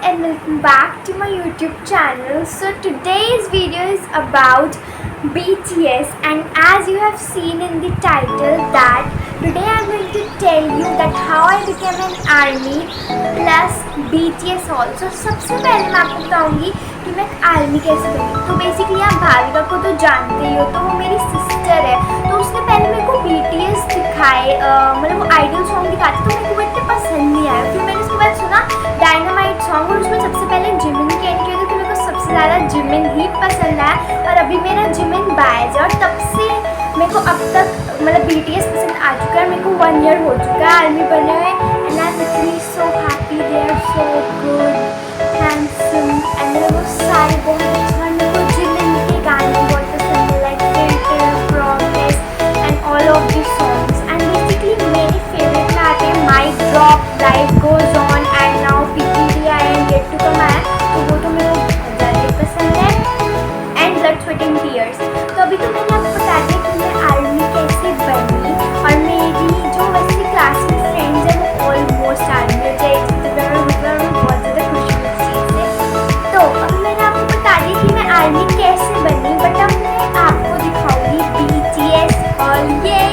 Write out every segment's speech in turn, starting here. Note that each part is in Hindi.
and welcome back to my YouTube channel. So today's video is about BTS, and as you have seen in the title that today I'm going to tell you that how I became an army plus BTS also. सबसे पहले मैं आपको बताऊंगी कि मैं एक आर्मी कैसे बनी। तो बेसिकली आप भाविका को तो जानते ही हो, तो वो मेरी सिस्टर है। तो उसने पहले मेरे को BTS दिखाए, मतलब वो आइडल सॉन्ग दिखाते, तो मेरे को इतने पसंद नहीं आया। फिर मैंने उसके बाद सुना डायनामाइट सॉन्ग, और उसमें सबसे पहले जिमिन की एंट्री हुई, तो मेरे को सबसे ज़्यादा जिमिन ही पसंद आया। और अभी मेरा जिमिन बायज है, और तब से मेरे को अब तक मतलब BTS पसंद आ चुका है। मेरे को 1 ईयर हो चुका है आर्मी बने हुए, and I am literally so happy. They are so good, handsome, and मेरे को सारे बहुत अच्छा। मेरे को जिमिन के गाने बहुत पसंद है, like filter, progress and all of the songs. And basically मेरे फेवरेट में आते हैं mic drop, life goes on and now PTDI and get to come आया, तो वो तो मेरे को बहुत ज़्यादा पसंद है। And blood sweat and tears. तो अभी तो मैंने आपको बता दिया कि मैं आर्मी कैसे बनी, और मेरी जो वैसे क्लास में फ्रेंड्स हैं वो ऑलमोस्ट आर्मी हो जाए, मैं बहुत ज़्यादा खुश हूँ इस चीज़ से। तो अब मैंने आपको बता दिया कि मैं आर्मी कैसे बनी, बट अब मैं आपको दिखाऊंगी BTS और ये।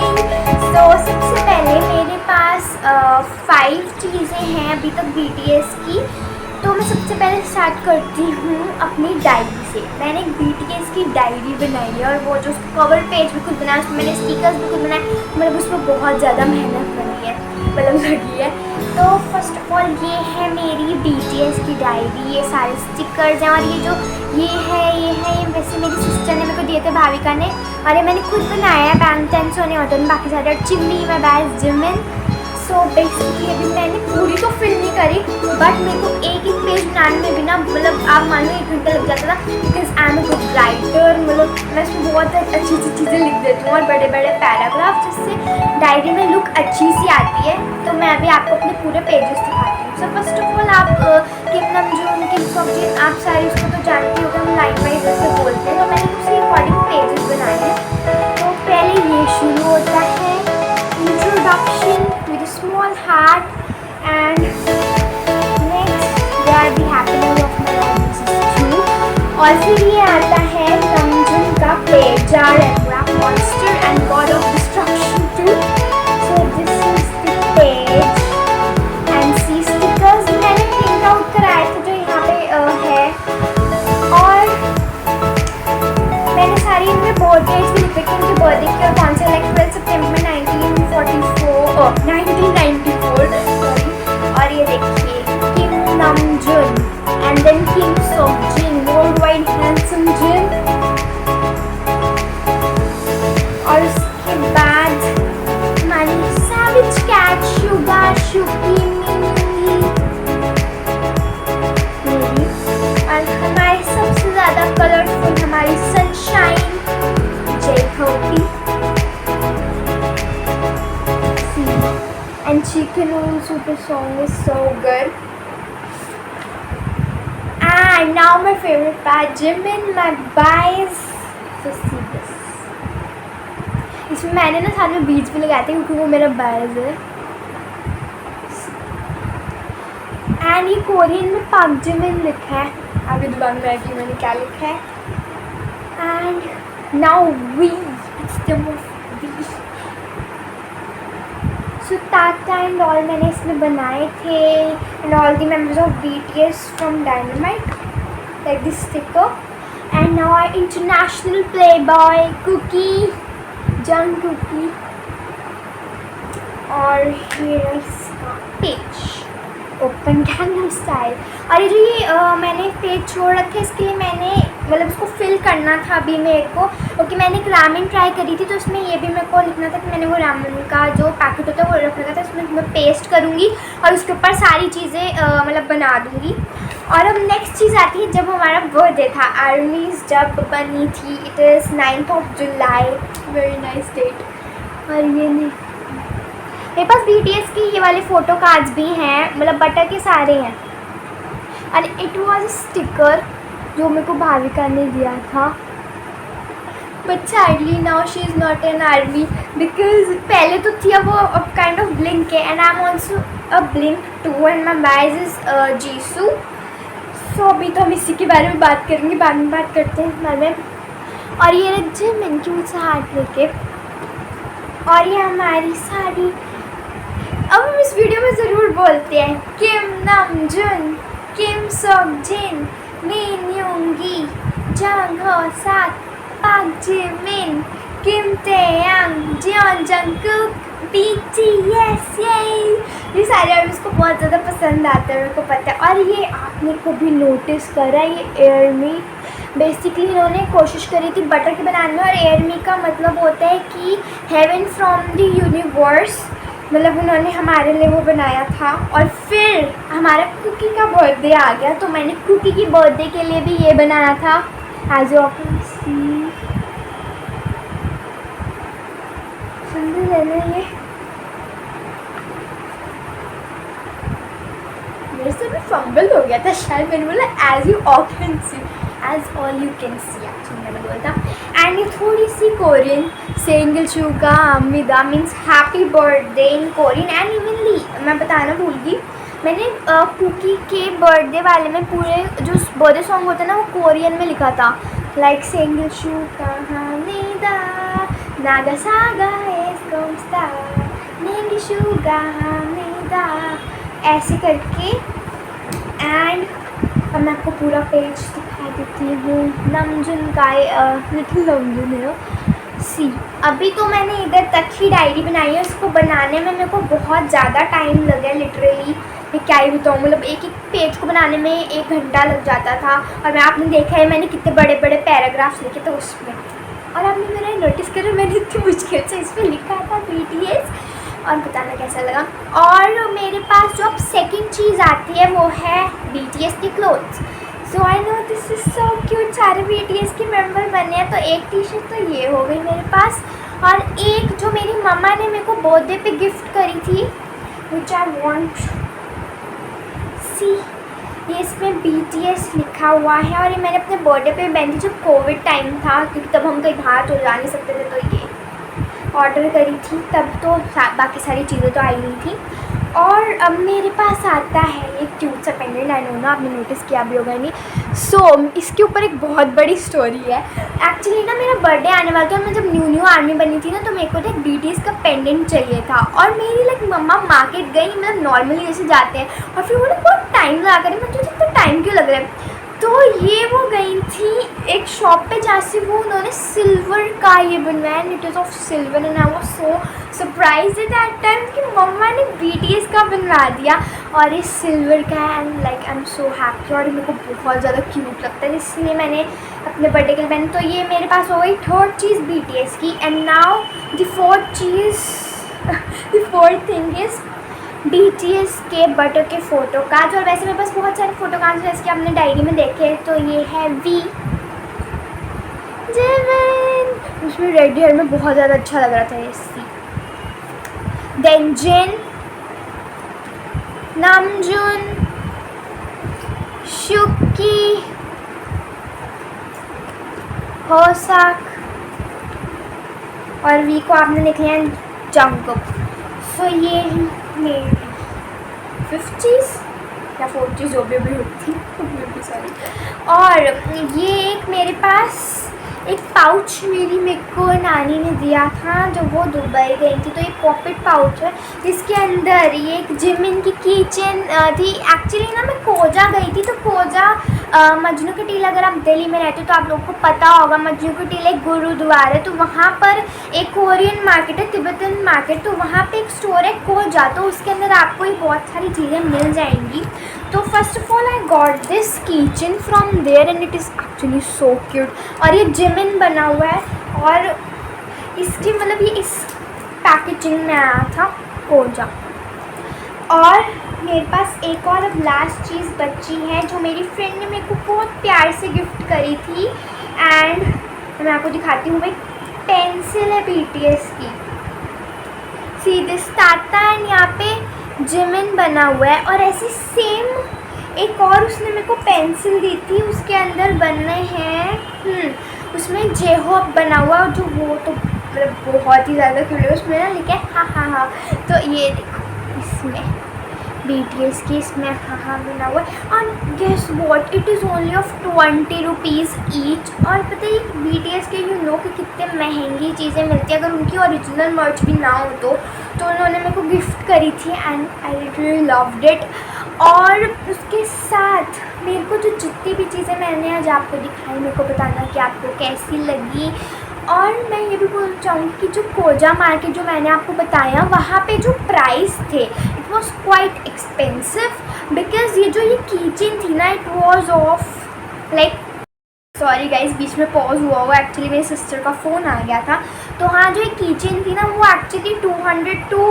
तो सबसे पहले मेरे पास 5 चीज़ें हैं अभी तक BTS की। तो मैं सबसे पहले स्टार्ट करती हूँ अपनी डायरी से। मैंने एक BTS की डायरी बनाई है, और वो जो उसका कवर पेज भी खुद बनाया, उसमें मैंने स्टिकर्स भी खुद बनाए, मतलब उसमें बहुत ज़्यादा मेहनत बनी है, मतलब लगी है। तो फर्स्ट ऑफ ऑल ये है मेरी BTS की डायरी, ये सारे स्टिकर्स हैं। और ये है वैसे मेरी सिस्टर ने मेरे को दिए थे, भाविका ने, और ये मैंने खुद बनाया है। बैंक टेन सोने होते हैं, बाकी सारे चिम्मी में बैज जिमिन। सो बेसिकली अभी मैंने पूरी तो फिल नहीं करी, बट मेरे को एक पेज बनाने में भी ना, मतलब आप मान लो 1 घंटा लग जाता था, because I am a good writer. मतलब मैं इसमें बहुत अच्छी लिख देती हूँ, और बड़े बड़े पैराग्राफ, जिससे डायरी में लुक अच्छी सी आती है। तो मैं अभी आपको अपने पूरे पेजेस दिखाती हूँ। सो फर्स्ट ऑफ ऑल आप किम नमजून, किम सॉकजिन, आप सारे उसको तो जानते हो कि हम लाइन वाइज ऐसे बोलते हैं, तो मैंने उसी अकॉर्डिंग पेजेस बनाए हैं। तो पहले ये शुरू होता है introduction with a small heart, and next they are the happening of my life, this is true। और फिर ये आता है नमजून का page, jar and rap monster and god of destruction too। So this is the page, and see stickers मैंने प्रिंट आउट कराए थे जो यहाँ पे है, और मैंने सारी इनमें बर्थ डेट्स भी लिखे थे, उनके बर्थडे की, और कौन से, लाइक 12 सितंबर 1994 सॉरी। और ये देखिए Kim Namjoon and then Kim Seokjin, worldwide handsome Jin. और उसके बाद हमारी savage cat Suga Shooky Mini, और हमारे सबसे ज़्यादा कलरफुल हमारी sunshine J Hopie, and Chicken Noodle Super song is so good। And now my favorite part, Jimin, my bias। So see this, इसमें मैंने ना सारे बीच भी लगाए थे क्योंकि वो मेरा बायस है। एंड ये कोरियन में पाक जिमिन लिखा है, आगे दुकान में आएगी मैंने क्या लिखा है। And now we, it's the we. So Tata and all मैंने इसमें बनाए थे, and all the members of BTS from Dynamite, like this sticker. And now are international playboy cookie, Jung cookie. और हियर इसका पेज, ओपन गैंगनम स्टाइल। और ये जो मैंने पेज छोड़ रखे, इसके लिए मैंने मतलब उसको फिल करना था अभी मेरे को, क्योंकि मैंने एक रामेन ट्राई करी थी, तो उसमें ये भी मेरे को लिखना था कि मैंने वो रामेन का जो पैकेट होता है वो रख रखा था। उसमें मैं पेस्ट करूँगी और उसके ऊपर सारी चीज़ें मतलब बना दूँगी। और अब नेक्स्ट चीज़ आती है जब हमारा बर्थडे था, आर्मीज़ जब बनी थी, it is 9th of July, very nice date. और ये नहीं, मेरे पास BTS की ये वाले फ़ोटो कार्ड्स भी हैं, मतलब बटर के सारे हैं। और इट वॉज स्टिकर जो मेरे को भाविका ने दिया था, but sadly now she is not an army, because पहले तो थी, अब वो काइंड ऑफ ब्लिंक है, and I am also a blink too, and my bias is Jisoo. So अभी तो हम इसी के बारे में बात करेंगे, बाद में बात करते हैं बारे में। और ये जिमिन क्यूट सा हार्ट लेके, और ये हमारी साड़ी। अब हम इस वीडियो में ज़रूर बोलते हैं किम नमजुन, किम सॉकजिन, मिन योंगी, जंग हो sak, पाक जिमिन, किम taeyang, जियोन जंगकुक, BTS। ये सारे आर्टिस्ट को बहुत ज़्यादा पसंद आते हैं, मेरे को पता है। और ये आपने कभी नोटिस करा, ये एयरमी बेसिकली इन्होंने कोशिश करी थी बटर के बनाने में, और एयरमी का मतलब होता है कि हेवन फ्रॉम द यूनिवर्स, मतलब उन्होंने हमारे लिए वो बनाया था। और फिर हमारा कुकी का बर्थडे आ गया, तो मैंने कुकी की बर्थडे के लिए भी ये बनाया था। एज यू कैन सी, सुंदर है ना ये। मेरे से भी फंबल हो गया था शायद, मैंने बोला as you all can see, as all you can see actually मैंने बोला था। एंड ये थोड़ी सी कोरियन, सेंगल शुगा अमिदा means happy birthday in Korean. And evenly मैं बताना भूल गई, मैंने कुकी के बर्थडे वाले में पूरे जो बर्थडे सॉन्ग होता है ना, वो कोरियन में लिखा था, लाइक सेंगल शुगा अमिदा नागासागा एस गोमस्टा नेंगी शुगा अमिदा, ऐसे करके। एंड अब मैं आपको पूरा पेज दिखा देती हूँ। नमजुन का लिटिल नमजुन है सी। अभी तो मैंने इधर तक ही डायरी बनाई है, उसको बनाने में मेरे को बहुत ज़्यादा टाइम लगा लिटरली। मैं क्या ही बताऊँ, मतलब एक एक पेज को बनाने में 1 घंटा लग जाता था। और मैं आपने देखा है मैंने कितने बड़े बड़े पैराग्राफ्स लिखे थे उसमें। और आपने मेरा नोटिस करा, मैंने इतनी मुश्किल से इसमें लिखा था BTS, और बताना कैसा लगा। और मेरे पास जो अब सेकंड चीज़ आती है वो है BTS के clothes. So I know this is so cute, सारे BTS के मेंबर बने हैं। तो एक टी शर्ट तो ये हो गई मेरे पास, और एक जो मेरी मम्मा ने मेरे को बर्थडे पे गिफ्ट करी थी, विच आई वॉन्ट सी, ये इसमें BTS लिखा हुआ है। और ये मैंने अपने बर्थडे पे पहनी थी जब कोविड टाइम था, क्योंकि तब हम कहीं बाहर तो जा नहीं सकते थे, तो ये ऑर्डर करी थी तब। तो बाकी सारी चीज़ें तो आई नहीं थी। और अब मेरे पास आता है एक क्यूट सा पेंडेंट, आई नो ना आपने नोटिस किया भी होगा नहीं। सो इसके ऊपर एक बहुत बड़ी स्टोरी है। एक्चुअली ना मेरा बर्थडे आने वाला था, और मैं जब न्यू आर्मी बनी थी ना, तो मेरे को एक BTS का पेंडेंट चाहिए था। और मेरी लाइक मम्मा मार्केट गई, मतलब नॉर्मली जैसे जाते हैं, और फिर बोले बहुत टाइम लगा करें, मैं तुझे इतना टाइम क्यों लग रहा है। तो ये वो गई थी एक शॉप पे, जहाँ से वो उन्होंने सिल्वर का ये बनवाया, it is of silver. And I was so surprised at that time कि मम्मा ने BTS का बनवा दिया, और ये सिल्वर का है। And like I am so happy, और मेरे को बहुत ज़्यादा क्यूट लगता है, इसलिए मैंने अपने बर्थडे के लिए पहने। तो ये मेरे पास हो गई थर्ड चीज़ BTS की। And now the fourth cheese, the fourth thing is BTS के बटर के फ़ोटो कार्ड्स। और वैसे मेरे पास बहुत सारे फ़ोटो कार्ड्स जैसे कि आपने डायरी में देखे। तो ये है V जिमिन, उसमें रेड हेयर में बहुत ज़्यादा अच्छा लग रहा था ये सी। देन जिन, नमजुन, शुकी, होसाक, और V को आपने लिख लिया जंगकुक। सो ये मेरी 5th चीज़ या 4th चीज़ जो भी होती है, सॉरी। और ये एक मेरे पास एक पाउच मेरे को नानी ने दिया था जब वो दुबई गई थी। तो ये पॉकेट पाउच है, जिसके अंदर ये एक जिमिन की कीचेन थी। एक्चुअली ना मैं कोजा गई थी, तो कोजा मजनू की टील, अगर आप दिल्ली में रहते हो तो आप लोगों को पता होगा, मजनू की टील एक गुरुद्वारा है। तो वहाँ पर एक कोरियन मार्केट है, तिब्बतन मार्केट, तो वहाँ पे एक स्टोर है कोजा, तो उसके अंदर आपको ये बहुत सारी चीज़ें मिल जाएंगी। तो first of all I got this keychain from there, and it is actually so cute. और ये जिमिन बना हुआ है, और इसकी मतलब ये इस पैकेजिंग में आया था कोजा। और मेरे पास एक और अब लास्ट चीज़ बची है, जो मेरी फ्रेंड ने मेरे को बहुत प्यार से गिफ्ट करी थी। एंड मैं आपको दिखाती हूँ, भाई पेंसिल है BTS की, सीधे स्टार्टा, एंड यहाँ पे जिमिन बना हुआ है। और ऐसी सेम एक और उसने मेरे को पेंसिल दी थी, उसके अंदर बनने हैं उसमें जेहोप बना हुआ, जो वो तो मतलब बहुत ही ज़्यादा क्यूट है। उसमें ना लिखा है हाँ हाँ हाँ। तो ये देखो, इसमें BTS की इसमें हाँ बना हुआ है। और guess what, it is only of 20 rupees each. और पता है BTS के कि कितने महंगी चीज़ें मिलती हैं, अगर उनकी ओरिजिनल मर्च भी ना हो तो उन्होंने मेरे को गिफ्ट करी थी and I really loved it. और उसके साथ मेरे को जो जितनी भी चीज़ें मैंने आज आपको दिखाई, मेरे को बताना कि आपको कैसी लगी। और मैं ये भी बोलना चाहूँगी कि जो कोजा मार्केट जो मैंने आपको बताया, वहाँ पे जो प्राइस थे it was quite expensive because ये कीचेन थी ना, it was of like, sorry guys बीच में पॉज हुआ एक्चुअली मेरी सिस्टर का फ़ोन आ गया था। तो हाँ, जो एक कीचेन थी ना वो एक्चुअली 200 टू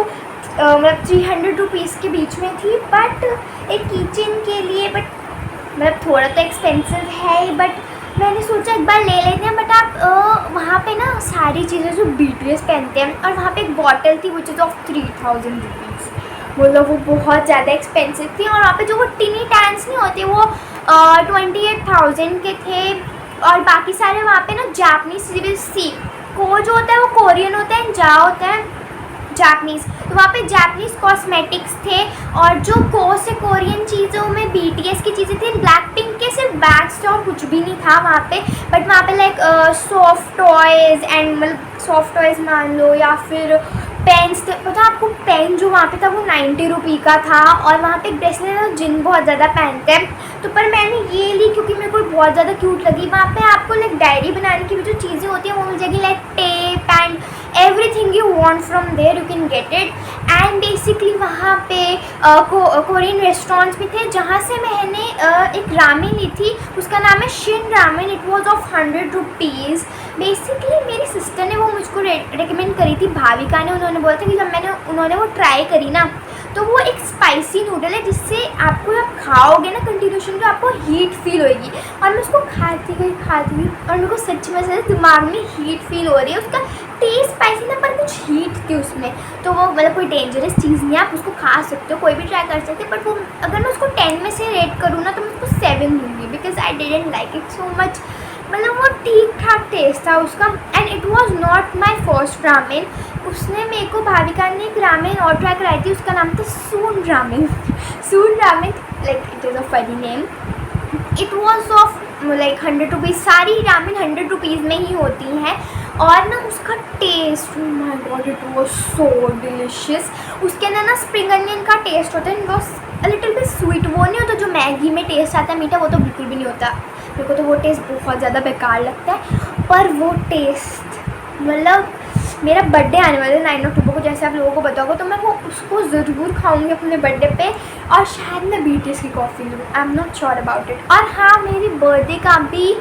मतलब 300 रुपीज़ के बीच में थी, बट एक कीचेन के लिए मतलब थोड़ा तो एक्सपेंसिव है ही, बट मैंने सोचा एक बार ले लेते हैं। बट आप वहाँ पे ना सारी चीज़ें जो BTS पहनते हैं, और वहाँ पे एक बॉटल थी विच इज़ ऑफ 3000 रुपीज़, मतलब वो बहुत ज़्यादा एक्सपेंसिव थी। और वहाँ पे जो वो टिनी टैंक्स नहीं होते वो 28,000 के थे। और बाकी सारे वहाँ पे ना जापनीज सी को जो होता है वो कोरियन होता है, जा होता है जापनीज़, तो वहाँ पे जापनीज़ कॉस्मेटिक्स थे। और जो से कोरियन चीज़ों में BTS की चीज़ें थी, ब्लैक पिंक के सिर्फ बैग्स थे और कुछ भी नहीं था वहाँ पे। बट वहाँ पे लाइक सॉफ्ट टॉयज़ एंड मतलब सॉफ्ट टॉयज़ मान लो, या फिर पेन्स थे। पता आपको पेन जो वहाँ पे था वो 90 रुपये का था। और वहाँ पे एक ब्रेसलेट है जिन बहुत ज़्यादा पहनते हैं, तो पर मैंने ये ली क्योंकि मेरे को बहुत ज़्यादा क्यूट लगी। वहाँ पे आपको लाइक डायरी बनाने की भी जो चीज़ें होती हैं वो मिल जाएगी, like tape and everything you want from there you can get it. And basically वहाँ पे कोरियन रेस्टोरेंट्स भी थे, जहाँ से मैंने एक रामेन ली थी, उसका नाम है Shin ramen, it was of 100 rupees. Basically मेरी सिस्टर ने वो मुझको रेकमेंड करी थी, भाविका ने। उन्होंने बोला था कि जब उन्होंने वो ट्राई करी ना, तो वो एक स्पाइसी नूडल है जिससे आपको जब खाओगे ना कंटिन्यूशन, तो आपको हीट फील होएगी। और मैं उसको खाती गई और मेरे को सच में से दिमाग में हीट फील हो रही है। उसका टेस्ट स्पाइसी ना, पर कुछ हीट थी उसमें, तो वो मतलब कोई डेंजरस चीज़ नहीं है, आप उसको खा सकते हो, कोई भी ट्राई कर सकते हो। बट वो अगर मैं उसको 10 में से रेट करूँ ना, तो मैं उसको 7 दूँगी because I didn't like it so much. मतलब वो ठीक ठाक टेस्ट था उसका। And it was not my first ramen. उसने मेरे को भाविका ने एक रामेन और ट्राई कराई थी, उसका नाम था Soon Ramen. Soon Ramen, like it is a funny name. It was of like 100 rupees. सारी रामेन 100 रुपीज़ में ही होती हैं। और ना उसका taste, my god, it was so delicious. उसके अंदर ना स्प्रिंग अनियन का टेस्ट होता है, it was little bit sweet. वो नहीं होता जो मैगी में टेस्ट आता है मीठा, वो तो बिल्कुल भी नहीं होता। मेरे को तो वो टेस्ट बहुत ज़्यादा बेकार लगता है। पर वो टेस्ट, मतलब मेरा बर्थडे आने वाला है 9 अक्टूबर को, जैसे आप लोगों को पता होगा, तो मैं वो उसको ज़रूर खाऊंगी अपने बर्थडे पे। और शायद मैं BTS की कॉफ़ी लूँ, आई am not sure about it. और हाँ, मेरी बर्थडे का भी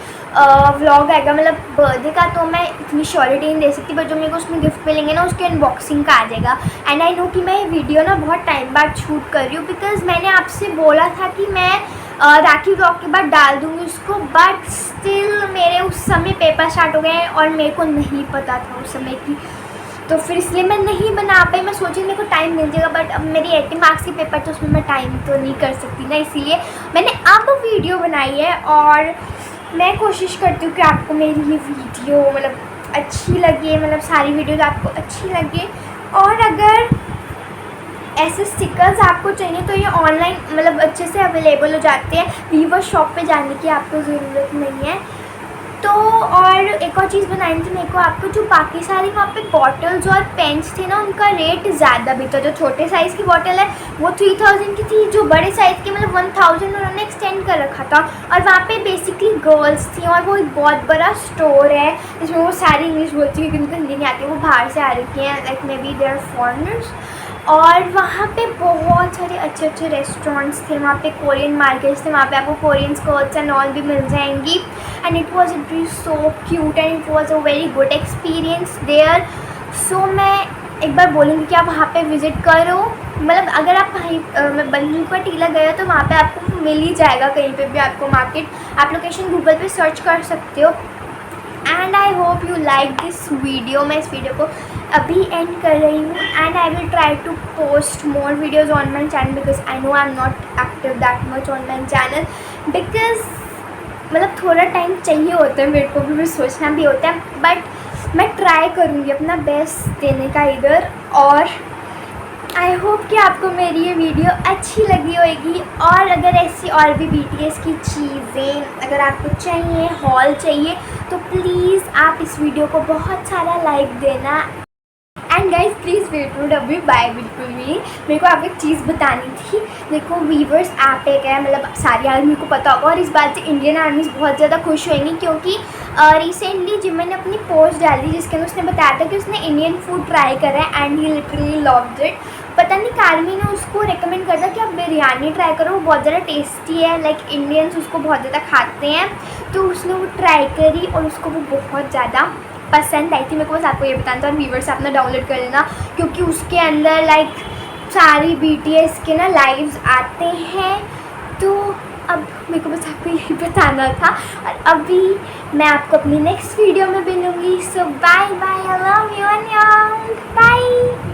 व्लॉग आएगा, मतलब बर्थडे का तो मैं इतनी श्योरिटी नहीं दे सकती, बट जो मेरे को उसमें गिफ्ट मिलेंगे ना, उसके अनबॉक्सिंग का आ जाएगा। एंड आई नो कि मैं ये वीडियो ना बहुत टाइम बाद शूट कर रही हूँ, बिकॉज़ मैंने आपसे बोला था कि मैं राखी व्लॉग के बाद डाल दूँगी उसको, बट स्टिल मेरे उस समय पेपर स्टार्ट हो गए और मेरे को नहीं पता था उस समय की, तो फिर इसलिए मैं नहीं बना पाई। मैं सोची मेरे को टाइम मिल जाएगा, बट अब मेरी 80 मार्क्स की पेपर, तो उसमें मैं टाइम तो नहीं कर सकती ना, इसीलिए मैंने अब वीडियो बनाई है। और मैं कोशिश करती हूँ कि आपको मेरी ये वीडियो मतलब अच्छी लगे, मतलब सारी वीडियोज़ आपको अच्छी लगे। और अगर ऐसे स्टिकर्स आपको चाहिए तो ये ऑनलाइन मतलब अच्छे से अवेलेबल हो जाते हैं, वीवर शॉप पे जाने की आपको ज़रूरत नहीं है। तो और एक और चीज़ बनानी थी मेरे को आपको, जो बाकी सारी वहाँ पे बॉटल्स और पेन्स थे ना, उनका रेट ज़्यादा भी था। जो छोटे साइज़ की बॉटल है वो 3000 की थी, जो बड़े साइज़ की मतलब 1000 उन्होंने एक्सटेंड कर रखा था। और वहाँ पे बेसिकली गर्ल्स थी, और वो एक बहुत बड़ा स्टोर है जिसमें वो सारी इंग्लिश बोलती है, क्योंकि हिंदी नहीं आती, वो बाहर से आ रखी हैं, like maybe they are foreigners. और वहाँ पे बहुत सारे अच्छे अच्छे रेस्टोरेंट्स थे, वहाँ पे कोरियन मार्केट्स थे, वहाँ पे आपको कोरियन स्कर्ट्स एंड ऑल भी मिल जाएंगी। And it was so cute and it was a very good experience there. So मैं एक बार बोलूँगी कि आप वहाँ पे विज़िट करो। मतलब अगर आप कहीं बंधु का टीला गए हो तो वहाँ पे आपको मिल ही जाएगा कहीं पे भी आपको मार्केट, आप लोकेशन गूगल पे सर्च कर सकते हो। And I hope you like this video. मैं इस वीडियो को अभी एंड कर रही हूँ, and I will try to post more videos on my channel, because I know I am not active that much on my channel, because मतलब थोड़ा टाइम चाहिए होता है मेरे को भी सोचना भी होता है, बट मैं ट्राई करूँगी अपना बेस्ट देने का इधर। और आई होप कि आपको मेरी ये वीडियो अच्छी लगी होगी, और अगर ऐसी और भी BTS की चीज़ें अगर आपको चाहिए, हॉल चाहिए, तो प्लीज़ आप इस वीडियो को बहुत सारा लाइक देना। And guys please wait to W bye बिल्कुल भी। मेरे को आपको एक चीज़ बतानी थी। देखो वीवर्स ऐप एक है, मतलब सारी आर्मी को पता होगा, और इस बात से इंडियन आर्मीज़ बहुत ज़्यादा खुश होंगी, क्योंकि रिसेंटली जिमन ने अपनी पोस्ट डाली जिसके अंदर उसने बताया था कि उसने इंडियन फूड ट्राई करा है and he literally loved it. पता नहीं आर्मी ने उसको रिकमेंड करता कि आप बिरयानी ट्राई करो, वो बहुत ज़्यादा टेस्टी है, लाइक इंडियंस उसको बहुत ज़्यादा खाते हैं। तो उसने वो ट्राई करी और उसको वो बहुत ज़्यादा पसंद आई थी। मेरे को बस आपको ये बताना था, और व्यूवर्स अपना डाउनलोड कर लेना, क्योंकि उसके अंदर लाइक सारी BTS के ना लाइव्स आते हैं। तो अब मेरे को बस आपको यही बताना था, और अभी मैं आपको अपनी नेक्स्ट वीडियो में मिलूँगी। So bye bye, I love you and bye.